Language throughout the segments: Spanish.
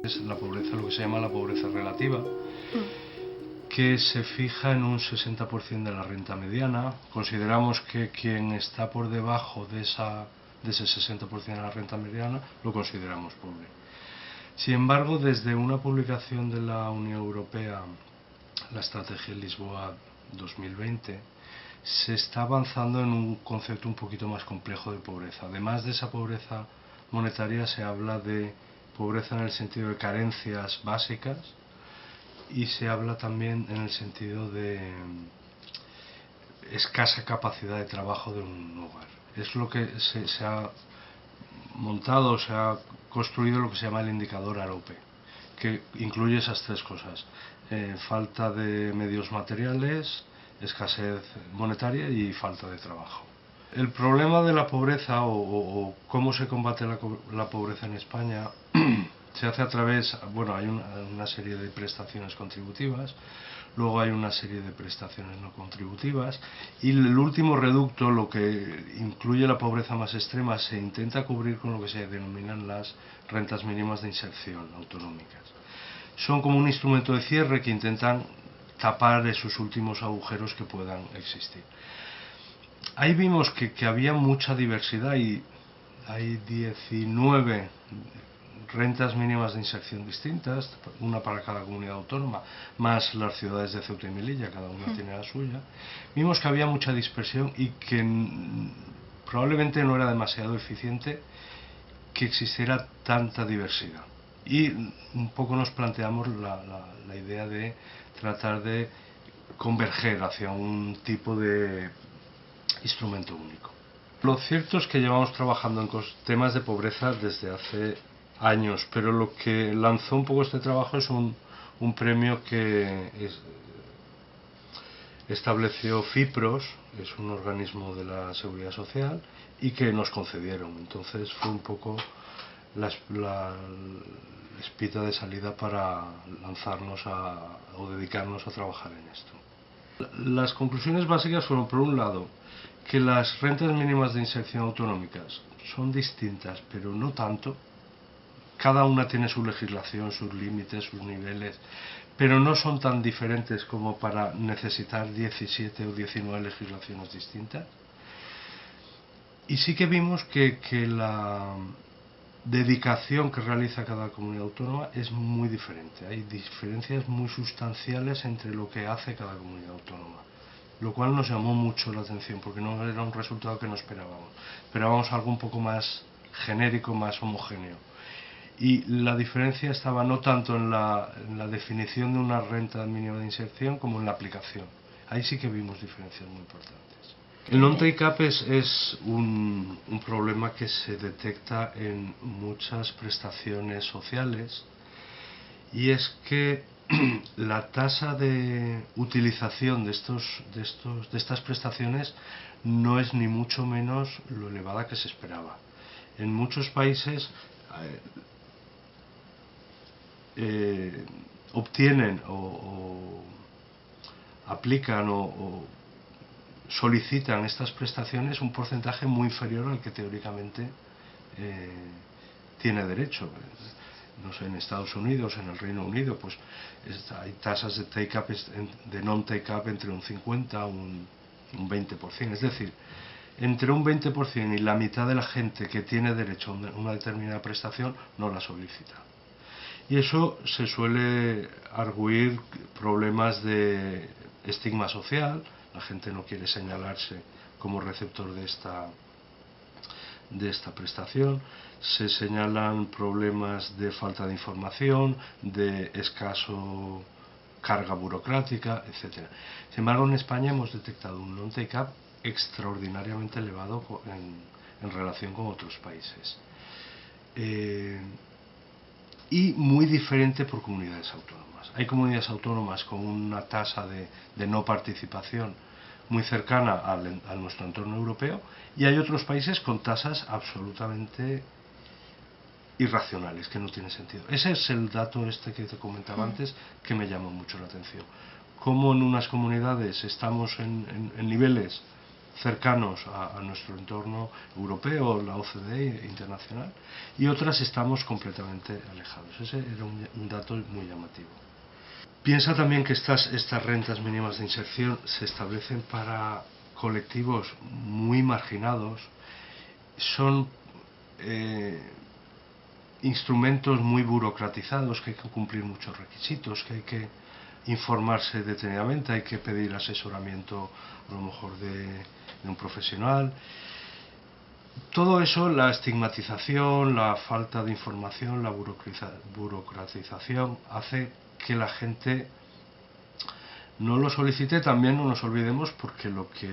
Es la pobreza, lo que se llama la pobreza relativa, que se fija en un 60% de la renta mediana. Consideramos que quien está por debajo de ese 60% de la renta mediana lo consideramos pobre. Sin embargo, desde una publicación de la Unión Europea, la Estrategia Lisboa 2020, se está avanzando en un concepto un poquito más complejo de pobreza. Además de esa pobreza monetaria, se habla de pobreza en el sentido de carencias básicas y se habla también en el sentido de escasa capacidad de trabajo de un hogar. Es lo que se ha montado, se ha construido lo que se llama el indicador AROPE, que incluye esas tres cosas: falta de medios materiales, escasez monetaria y falta de trabajo. El problema de la pobreza o cómo se combate la pobreza en España se hace a través, bueno, hay una serie de prestaciones contributivas, luego hay una serie de prestaciones no contributivas, y el último reducto, lo que incluye la pobreza más extrema, se intenta cubrir con lo que se denominan las rentas mínimas de inserción autonómicas. Son como un instrumento de cierre que intentan tapar esos últimos agujeros que puedan existir. Ahí vimos que había mucha diversidad y hay 19 rentas mínimas de inserción distintas, una para cada comunidad autónoma, más las ciudades de Ceuta y Melilla, cada una tiene la suya. Vimos que había mucha dispersión y que probablemente no era demasiado eficiente que existiera tanta diversidad. Y un poco nos planteamos la idea de tratar de converger hacia un tipo de instrumento único. Lo cierto es que llevamos trabajando en temas de pobreza desde hace años, pero lo que lanzó un poco este trabajo es un premio que estableció FIPROS, es un organismo de la Seguridad Social, y que nos concedieron. Entonces fue un poco la espita de salida para lanzarnos o dedicarnos a trabajar en esto. Las conclusiones básicas fueron, por un lado, que las rentas mínimas de inserción autonómicas son distintas, pero no tanto. Cada una tiene su legislación, sus límites, sus niveles, pero no son tan diferentes como para necesitar 17 o 19 legislaciones distintas. Y sí que vimos que la dedicación que realiza cada comunidad autónoma es muy diferente. Hay diferencias muy sustanciales entre lo que hace cada comunidad autónoma, lo cual nos llamó mucho la atención porque no era un resultado que no esperábamos. Esperábamos algo un poco más genérico, más homogéneo. Y la diferencia estaba no tanto en la definición de una renta mínima de inserción como en la aplicación. Ahí sí que vimos diferencias muy importantes. El non-take-up es un problema que se detecta en muchas prestaciones sociales, y es que la tasa de utilización de estas prestaciones no es ni mucho menos lo elevada que se esperaba. En muchos países obtienen o aplican o solicitan estas prestaciones un porcentaje muy inferior al que teóricamente tiene derecho. No sé, en Estados Unidos, en el Reino Unido, pues hay tasas de take-up, de non-take-up entre un 50 y un 20%. Es decir, entre un 20% y la mitad de la gente que tiene derecho a una determinada prestación no la solicita. Y eso se suele arguir problemas de estigma social. La gente no quiere señalarse como receptor de esta prestación. Se señalan problemas de falta de información, de escaso carga burocrática, etc. Sin embargo, en España hemos detectado un non-take-up extraordinariamente elevado en relación con otros países. Y muy diferente por comunidades autónomas. Hay comunidades autónomas con una tasa de no participación muy cercana a nuestro entorno europeo, y hay otros países con tasas absolutamente irracionales, que no tienen sentido. Ese es el dato que te comentaba antes, que me llamó mucho la atención. Cómo en unas comunidades estamos en niveles cercanos a nuestro entorno europeo, la OCDE internacional, y otras estamos completamente alejados. Ese era un dato muy llamativo. Piensa también que estas rentas mínimas de inserción se establecen para colectivos muy marginados, son instrumentos muy burocratizados, que hay que cumplir muchos requisitos, que hay que informarse detenidamente, hay que pedir asesoramiento a lo mejor de un profesional. Todo eso, la estigmatización, la falta de información, la burocratización, hace que la gente no lo solicite. También no nos olvidemos porque lo que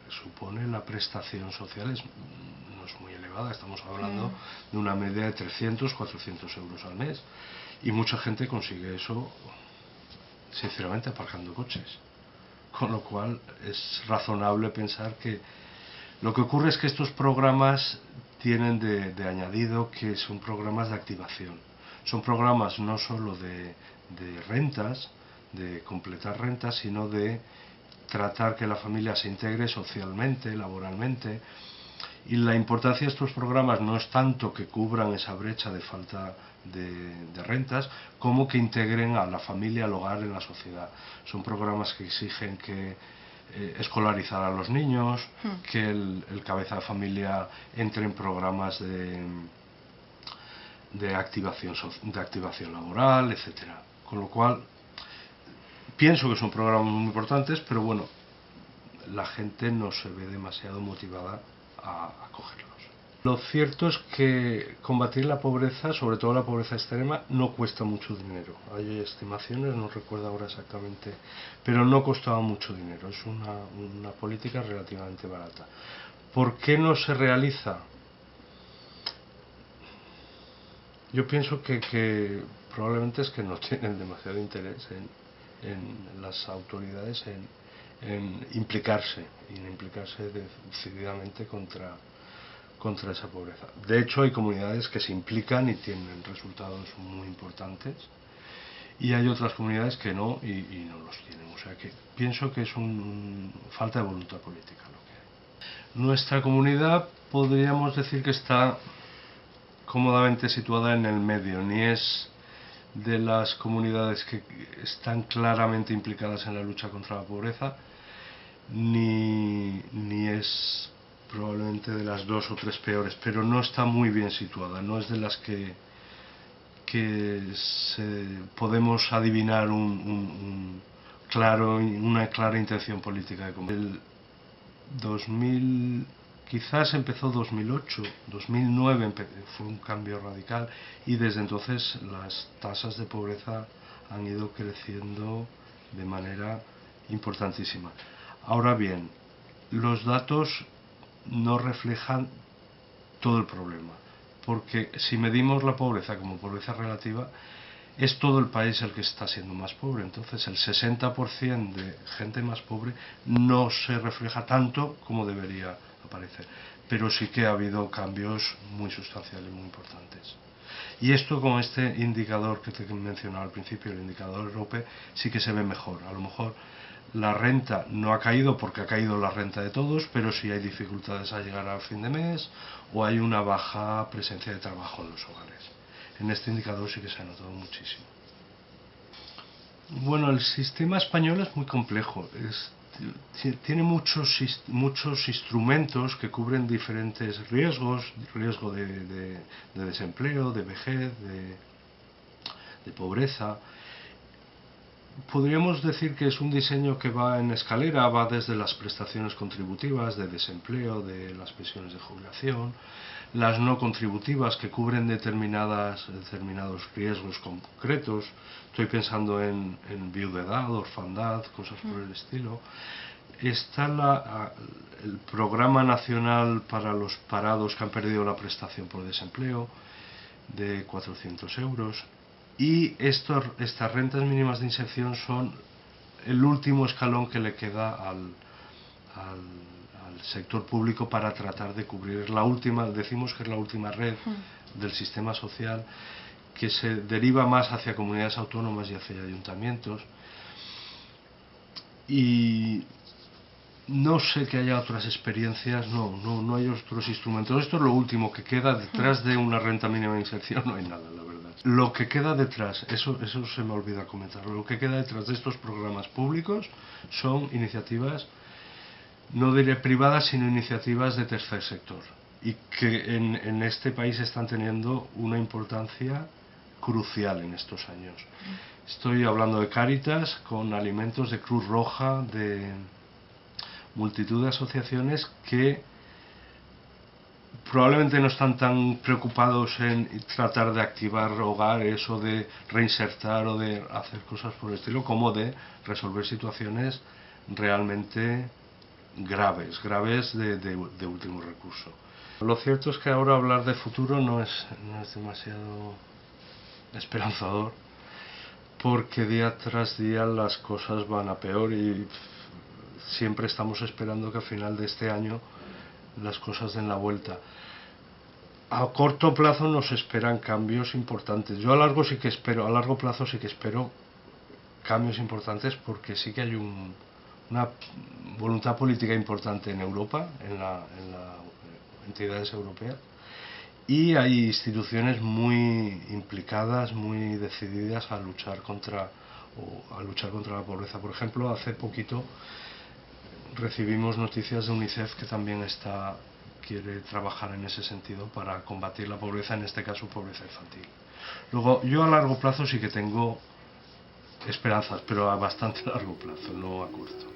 supone la prestación social no es muy elevada. Estamos hablando de una media de 300, 400 euros al mes, y mucha gente consigue eso sinceramente aparcando coches, con lo cual es razonable pensar que lo que ocurre es que estos programas tienen de añadido que son programas de activación, son programas no solo de rentas, de completar rentas, sino de tratar que la familia se integre socialmente, laboralmente. Y la importancia de estos programas no es tanto que cubran esa brecha de falta de rentas, como que integren a la familia, al hogar, en la sociedad. Son programas que exigen que escolarizar a los niños, que el cabeza de familia entre en programas de activación laboral, etcétera. Con lo cual, pienso que son programas muy importantes, pero bueno, la gente no se ve demasiado motivada a cogerlos. Lo cierto es que combatir la pobreza, sobre todo la pobreza extrema, no cuesta mucho dinero. Hay estimaciones, no recuerdo ahora exactamente, pero no costaba mucho dinero. Es una política relativamente barata. ¿Por qué no se realiza? Yo pienso que probablemente es que no tienen demasiado interés en las autoridades en implicarse decididamente contra esa pobreza. De hecho, hay comunidades que se implican y tienen resultados muy importantes, y hay otras comunidades que no, y no los tienen. O sea que pienso que es falta de voluntad política lo que hay. Nuestra comunidad podríamos decir que está cómodamente situada en el medio, ni es de las comunidades que están claramente implicadas en la lucha contra la pobreza, ni es probablemente de las 2 o 3 peores, pero no está muy bien situada, no es de las que podemos adivinar una clara intención política de comunidad. El 2000, quizás empezó 2008, 2009 fue un cambio radical, y desde entonces las tasas de pobreza han ido creciendo de manera importantísima. Ahora bien, los datos no reflejan todo el problema, porque si medimos la pobreza como pobreza relativa, es todo el país el que está siendo más pobre. Entonces el 60% de gente más pobre no se refleja tanto como debería aparecer, pero sí que ha habido cambios muy sustanciales, muy importantes. Y esto, con este indicador que te mencionaba al principio, el indicador EROPE, sí que se ve mejor. A lo mejor la renta no ha caído porque ha caído la renta de todos, pero sí hay dificultades a llegar a fin de mes, o hay una baja presencia de trabajo en los hogares. En este indicador sí que se ha notado muchísimo. Bueno, el sistema español es muy complejo. Tiene muchos instrumentos que cubren diferentes riesgos, riesgo de desempleo, de vejez, de pobreza. Podríamos decir que es un diseño que va en escalera, va desde las prestaciones contributivas, de desempleo, de las pensiones de jubilación, las no contributivas, que cubren determinados riesgos concretos. Estoy pensando en viudedad, orfandad, cosas por el estilo. Está el Programa Nacional para los Parados que han perdido la prestación por desempleo, de 400 euros. Y estas rentas mínimas de inserción son el último escalón que le queda al sector público para tratar de cubrir decimos que es la última red del sistema social, que se deriva más hacia comunidades autónomas y hacia ayuntamientos. Y No sé que haya otras experiencias, no hay otros instrumentos. Esto es lo último que queda detrás de una renta mínima de inserción, no hay nada, la verdad. Lo que queda detrás, eso se me olvida comentarlo, lo que queda detrás de estos programas públicos son iniciativas, no diré privadas, sino iniciativas de tercer sector, y que en este país están teniendo una importancia crucial en estos años. Estoy hablando de Cáritas, con alimentos, de Cruz Roja, de multitud de asociaciones que probablemente no están tan preocupados en tratar de activar hogares o de reinsertar o de hacer cosas por el estilo, como de resolver situaciones realmente graves de último recurso. Lo cierto es que ahora hablar de futuro no es demasiado esperanzador, porque día tras día las cosas van a peor y siempre estamos esperando que al final de este año las cosas den la vuelta. A corto plazo nos esperan cambios importantes. Yo a largo plazo sí que espero cambios importantes, porque sí que hay una voluntad política importante en Europa, en las entidades europeas, y hay instituciones muy implicadas, muy decididas a luchar contra la pobreza. Por ejemplo, hace poquito recibimos noticias de UNICEF que también quiere trabajar en ese sentido para combatir la pobreza, en este caso pobreza infantil. Luego, yo a largo plazo sí que tengo esperanzas, pero a bastante largo plazo, no a corto.